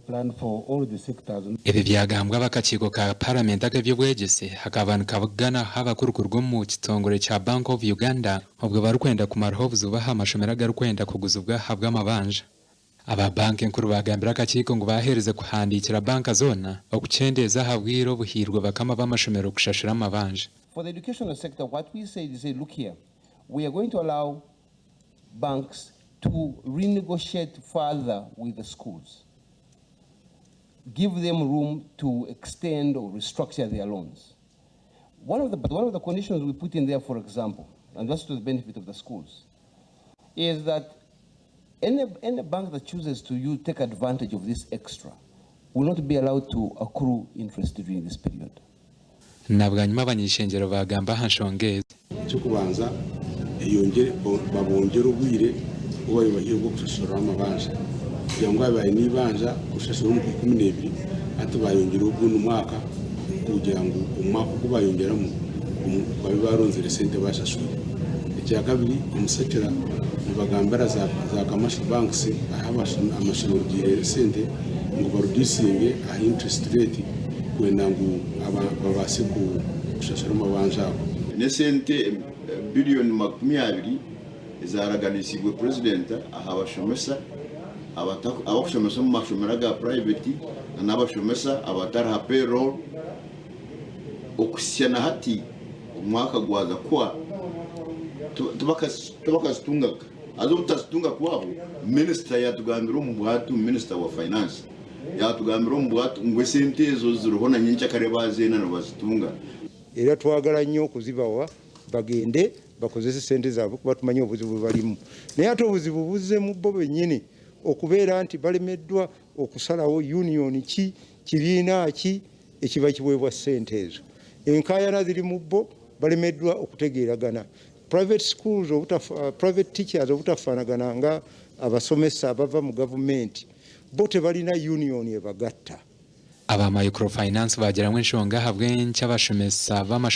plan for all the sectors. Ibi byagambwa bakakigo ka parliament akavyobwegese hakabantu kabugana habakurukurwa mu kitongore cha Bank of Uganda ubwo barukwenda kumaraho buzubaha amashomera garukwenda kuguzubwa habwa amabanja. Aba banki nkuru bagambira akakigo ngo bahereze kuhandikira banka zona okucendeza habwiro buhirwa bakama b'amashomero kushashira amabanja. For the educational sector, what we say is, look here, we are going to allow banks to renegotiate further with the schools, give them room to extend or restructure their loans. One of the conditions we put in there, for example, and that's to the benefit of the schools, is that any bank that chooses to take advantage of this extra will not be allowed to accrue interest during this period. Nabwanyuma abanyishengero bagamba hanshongeze cyo kubanza yongere babongera ubwire ubaye bahirwa gushashura amabanja cyangwa abaye nibanja gushashura mu 12 atubayongera ubwo n'umwaka kugira ngo umwaka kubayongeramo babibaronze resente bashashuye. Icya kabiri umusekera bagambara za commercial banks ahabasha amashano resente ngo barudisinge a interest rate kwenda ngo babase kushashura amabanja nesente billion 20 izaraganisibwe president ahabashomesa abashomesa mu mashomera ga private n'abashomesa abatara payroll okusyana hati umwaka gwaza kwa tubakasitunga azobutasitunga kwabo minister yatugambira mu bwatu minister wa finance yatugambira mu bwatu ngwe sente ezo ziruhona nyincha kare bazena no bazitunga era twagala nnyo okuzibawa bagende bakozese sente zaabwe kuba tumanyi obuzibu balimu naye ate obuzibu buzze mu bo bennyini okubeera nti balemeddwa okusalawo union kibiina ki ekiba kiweebwa sente ezo enkaayana ziri mu bo balemeddwa okutegeeragana private schools private teachers obutafaanagana nga abasomesa abava mu gavumenti bo tebalina union ebagatta. Aba microfinance bagiramwe enshonga habwe ncy'abashomesa b'amashomero